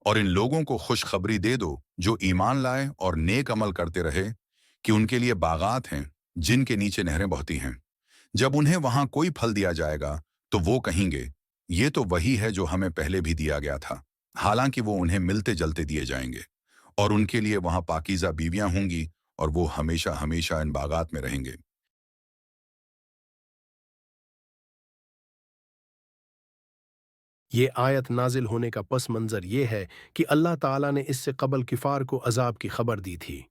और इन लोगों को खुशखबरी दे दो जो ईमान लाए और नेक अमल करते रहे कि उनके लिए बागात हैं जिनके नीचे नहरें बहती हैं। जब उन्हें वहां कोई फल दिया जाएगा तो वो कहेंगे, ये तो वही है जो हमें पहले भी दिया गया था। हालांकि वो उन्हें मिलते जलते दिए जाएंगे और उनके लिए वहां पाकीज़ा बीवियां होंगी और वो हमेशा हमेशा इन बागात में रहेंगे। ये आयत नाजिल होने का पस मंज़र ये है कि अल्लाह ताला ने इससे क़बल किफ़ार को अज़ाब की खबर दी थी।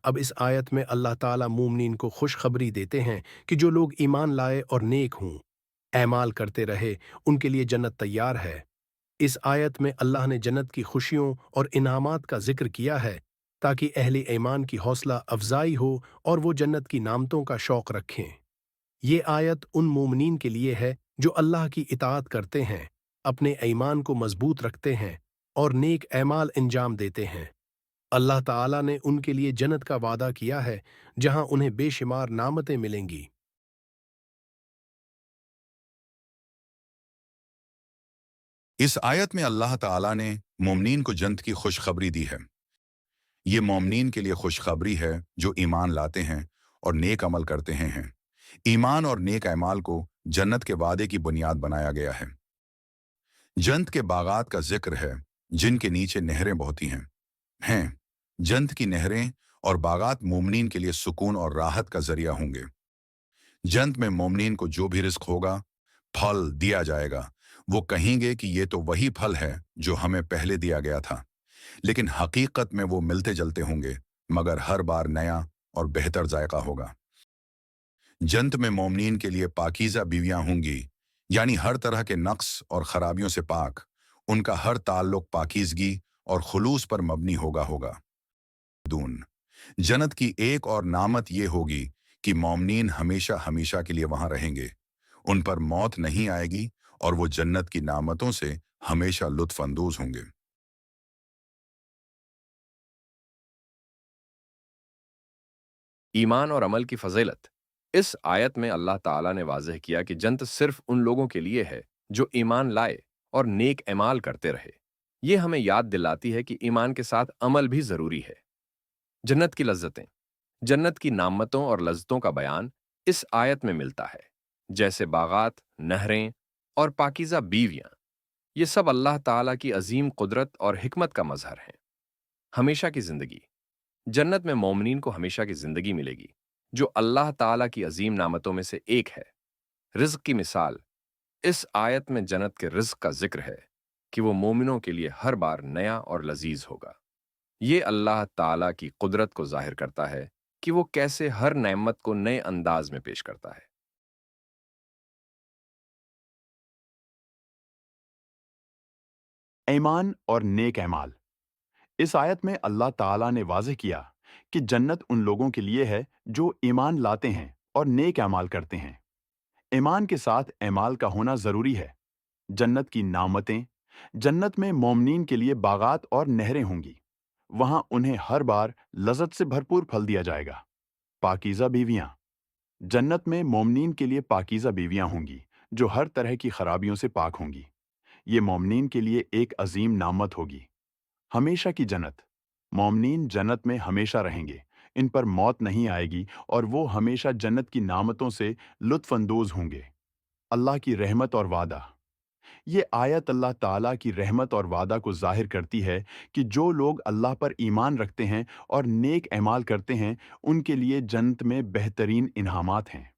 अब इस आयत में अल्लाह ताला मोमिनीन को खुशखबरी देते हैं कि जो लोग ईमान लाए और नेक हों, ऐमाल करते रहे, उनके लिए जन्नत तैयार है। इस आयत में अल्लाह ने जन्नत की खुशियों और इनामात का जिक्र किया है ताकि अहले ईमान की हौसला अफजाई हो और वो जन्नत की नामतों का शौक रखें। ये आयत उन मोमिनीन के लिए है जो अल्लाह की इताअत करते हैं, अपने ईमान को मजबूत रखते हैं और नेक ऐमाल अंजाम देते हैं। अल्लाह ताला ने उनके लिए जन्नत का वादा किया है जहां उन्हें बेशुमार नामतें मिलेंगी। इस आयत में अल्लाह ताला ने मोमिनीन को जन्नत की खुशखबरी दी है। ये मोमिनीन के लिए खुशखबरी है जो ईमान लाते हैं और नेक अमल करते हैं। ईमान और नेक अमाल को जन्नत के वादे की बुनियाद बनाया गया है। जन्नत के बागात का जिक्र है जिनके नीचे नहरें बहती हैं। जन्नत की नहरें और बागात मोमिनीन के लिए सुकून और राहत का जरिया होंगे। जन्नत में मोमिनीन को जो भी रिस्क होगा, फल दिया जाएगा, वो कहेंगे कि ये तो वही फल है जो हमें पहले दिया गया था। लेकिन हकीकत में वो मिलते जलते होंगे, मगर हर बार नया और बेहतर जायका होगा। जन्नत में मोमिनीन के लिए पाकीज़ा बीवियां होंगी, यानी हर तरह के नक्स और खराबियों से पाक। उनका हर ताल्लुक पाकीज़गी और खुलूस पर मबनी होगा। दून जन्नत की एक और नामत ये होगी कि मोमिनीन हमेशा हमेशा के लिए वहां रहेंगे। उन पर मौत नहीं आएगी और वो जन्नत की नामतों से हमेशा लुत्फ अंदोज होंगे। ईमान और अमल की फजीलत। इस आयत में अल्लाह ताला ने वाज़ह किया कि जन्नत सिर्फ उन लोगों के लिए है जो ईमान लाए और नेक एमाल करते रहे। ये हमें याद दिलाती है कि ईमान के साथ अमल भी ज़रूरी है। जन्नत की लज्जतें। जन्नत की नामतों और लज्जतों का बयान इस आयत में मिलता है, जैसे बागात, नहरें और पाकीज़ा बीवियां। ये सब अल्लाह ताला की अजीम कुदरत और हिकमत का मजहर हैं। हमेशा की जिंदगी। जन्नत में मोमिनीन को हमेशा की जिंदगी मिलेगी, जो अल्लाह ताला की अजीम नामतों में से एक है। रिज्क की मिसाल। इस आयत में जन्नत के रिज्क का जिक्र है कि वो मोमिनों के लिए हर बार नया और लजीज होगा। ये अल्लाह ताला की कुदरत को जाहिर करता है कि वो कैसे हर नेमत को नए अंदाज में पेश करता है। ईमान और नेक ऐमाल। इस आयत में अल्लाह ताला ने वाज़ेह किया कि जन्नत उन लोगों के लिए है जो ईमान लाते हैं और नेक ऐमाल करते हैं। ईमान के साथ ऐमाल का होना ज़रूरी है। जन्नत की नामतें। जन्नत में मोमिनीन के लिए बागात और नहरें होंगी। वहां उन्हें हर बार लज़्ज़त से भरपूर फल दिया जाएगा। पाकीज़ा बीवियां। जन्नत में मोमिनीन के लिए पाकीज़ा बीवियां होंगी जो हर तरह की खराबियों से पाक होंगी। ये मोमिनीन के लिए एक अजीम नामत होगी। हमेशा की जन्नत। मोमिनीन जन्नत में हमेशा रहेंगे। इन पर मौत नहीं आएगी और वो हमेशा जन्नत की नामतों से लुत्फ अंदोज होंगे। अल्लाह की रहमत और वादा। ये आयत अल्लाह ताला की रहमत और वादा को जाहिर करती है कि जो लोग अल्लाह पर ईमान रखते हैं और नेक ऐमाल करते हैं, उनके लिए जन्नत में बेहतरीन इनामात हैं।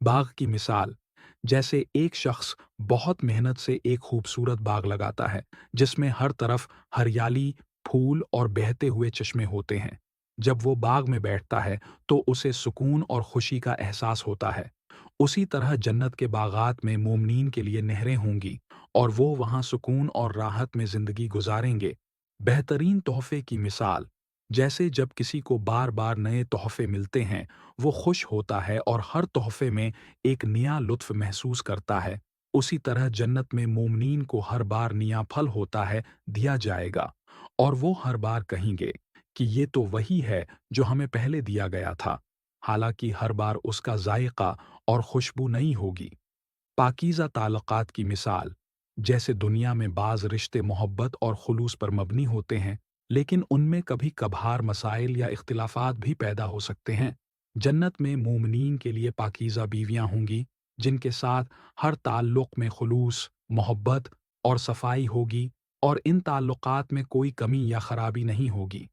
बाग की मिसाल। जैसे एक शख्स बहुत मेहनत से एक खूबसूरत बाग लगाता है जिसमें हर तरफ हरियाली, फूल और बहते हुए चश्मे होते हैं। जब वो बाग में बैठता है तो उसे सुकून और खुशी का एहसास होता है। उसी तरह जन्नत के बागात में मोमनीन के लिए नहरें होंगी और वो वहाँ सुकून और राहत में जिंदगी गुजारेंगे। बेहतरीन तोहफे की मिसाल। जैसे जब किसी को बार बार नए तोहफे मिलते हैं, वो खुश होता है और हर तोहफे में एक नया लुत्फ महसूस करता है। उसी तरह जन्नत में मोमनीन को हर बार नया फल होता है दिया जाएगा और वो हर बार कहेंगे कि ये तो वही है जो हमें पहले दिया गया था। हालांकि हर बार उसका जायका और खुशबू नहीं होगी। पाकीज़ा ताल्लुकात की मिसाल, जैसे दुनिया में बाज़ रिश्ते मोहब्बत और खुलूस पर मबनी होते हैं, लेकिन उनमें कभी कभार मसाइल या इख्तिलाफात भी पैदा हो सकते हैं। जन्नत में मोमिनीन के लिए पाकीज़ा बीवियां होंगी, जिनके साथ हर ताल्लुक़ में खुलूस, मोहब्बत और सफाई होगी, और इन ताल्लुकात में कोई कमी या खराबी नहीं होगी।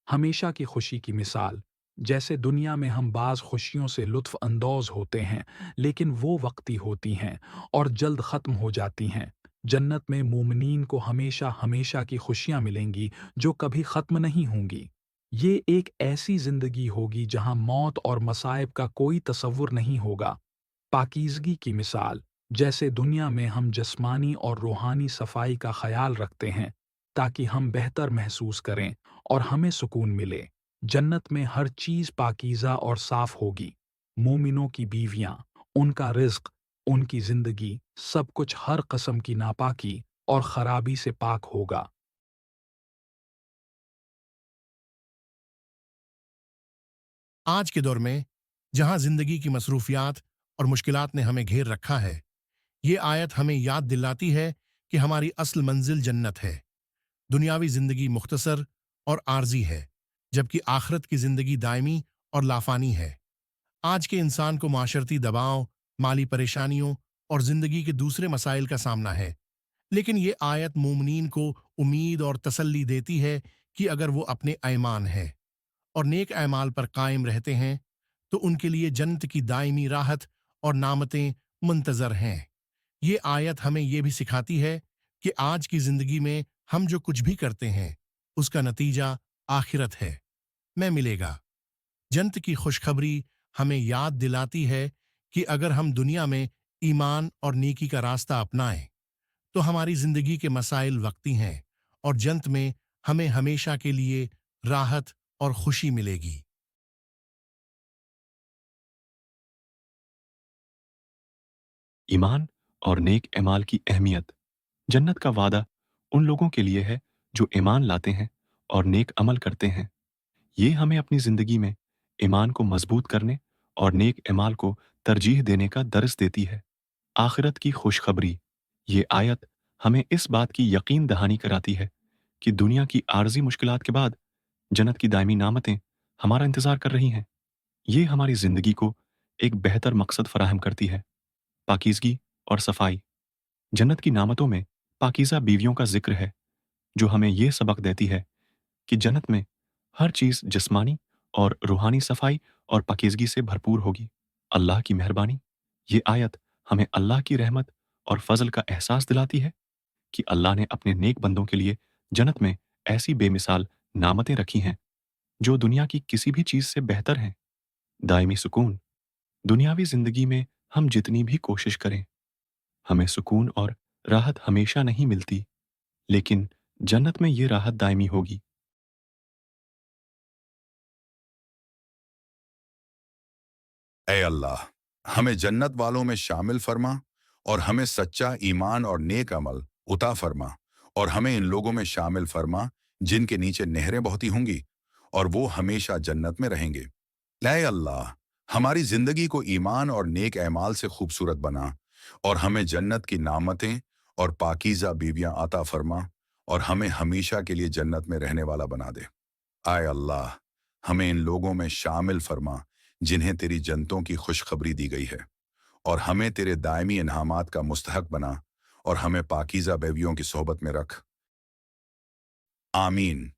हमेशा की खुशी की मिसाल, जैसे दुनिया में हम बाज़ खुशियों से लुत्फ़ अंदोज़ होते हैं, लेकिन वो वक्ती होती हैं और जल्द ख़त्म हो जाती हैं। जन्नत में मोमिनीन को हमेशा हमेशा की खुशियाँ मिलेंगी जो कभी ख़त्म नहीं होंगी। ये एक ऐसी ज़िंदगी होगी जहाँ मौत और मसाइब का कोई तसव्वुर नहीं होगा। पाकीज़गी की मिसाल, जैसे दुनिया में हम जिस्मानी और रूहानी सफाई का ख्याल रखते हैं ताकि हम बेहतर महसूस करें और हमें सुकून मिले। जन्नत में हर चीज़ पाकीज़ा और साफ होगी। मोमिनों की बीवियां, उनका रिज़्क, उनकी ज़िंदगी, सब कुछ हर कस्म की नापाकी और खराबी से पाक होगा। आज के दौर में जहां जिंदगी की मसरूफियात और मुश्किलात ने हमें घेर रखा है, ये आयत हमें याद दिलाती है कि हमारी असल मंजिल जन्नत है। दुनियावी जिंदगी मुख्तसर और आर्जी है, जबकि आखिरत की जिंदगी दायमी और लाफानी है। आज के इंसान को माशरती दबाव, माली परेशानियों और जिंदगी के दूसरे मसाइल का सामना है, लेकिन ये आयत मोमिनीन को उम्मीद और तसल्ली देती है कि अगर वो अपने ईमान है और नेक अमाल पर कायम रहते हैं तो उनके लिए जन्नत की दायमी राहत और नामतें मुंतजर हैं। ये आयत हमें ये भी सिखाती है कि आज की जिंदगी में हम जो कुछ भी करते हैं उसका नतीजा आखिरत है में मिलेगा। जन्नत की खुशखबरी हमें याद दिलाती है कि अगर हम दुनिया में ईमान और नेकी का रास्ता अपनाएं तो हमारी जिंदगी के मसाइल वक्ती हैं और जन्नत में हमें हमेशा के लिए राहत और खुशी मिलेगी। ईमान और नेक एमाल की अहमियत। जन्नत का वादा उन लोगों के लिए है जो ईमान लाते हैं और नेक अमल करते हैं। ये हमें अपनी ज़िंदगी में ईमान को मजबूत करने और नेक एमाल को तरजीह देने का दर्स देती है। आखिरत की खुशखबरी। ये आयत हमें इस बात की यकीन दहानी कराती है कि दुनिया की आर्जी मुश्किलात के बाद जन्नत की दायमी नामतें हमारा इंतज़ार कर रही हैं। ये हमारी ज़िंदगी को एक बेहतर मकसद फराहम करती है। पाकीज़गी और सफाई। जन्नत की नामतों में पाकीज़ा बीवियों का जिक्र है, जो हमें ये सबक देती है कि जन्नत में हर चीज़ जिस्मानी और रूहानी सफाई और पाकीज़गी से भरपूर होगी। अल्लाह की मेहरबानी। ये आयत हमें अल्लाह की रहमत और फजल का एहसास दिलाती है कि अल्लाह ने अपने नेक बंदों के लिए जन्नत में ऐसी बेमिसाल नामतें रखी हैं जो दुनिया की किसी भी चीज़ से बेहतर हैं। दायमी सुकून। दुनियावी ज़िंदगी में हम जितनी भी कोशिश करें, हमें सुकून और राहत हमेशा नहीं मिलती, लेकिन जन्नत में ये राहत दायमी होगी। ए अल्लाह, हमें जन्नत वालों में शामिल फरमा और हमें सच्चा ईमान और नेक अमल उता फरमा और हमें इन लोगों में शामिल फरमा जिनके नीचे नहरें बहती होंगी और वो हमेशा जन्नत में रहेंगे। ए अल्लाह, हमारी जिंदगी को ईमान और नेक अमाल से खूबसूरत बना और हमें जन्नत की नामतें और पाकीज़ा बीवियां अता फरमा और हमें हमेशा के लिए जन्नत में रहने वाला बना दे। आए अल्लाह, हमें इन लोगों में शामिल फरमा जिन्हें तेरी जन्नतों की खुशखबरी दी गई है और हमें तेरे दायमी इनामात का मुस्तहक बना और हमें पाकीज़ा बीवियों की सोहबत में रख। आमीन।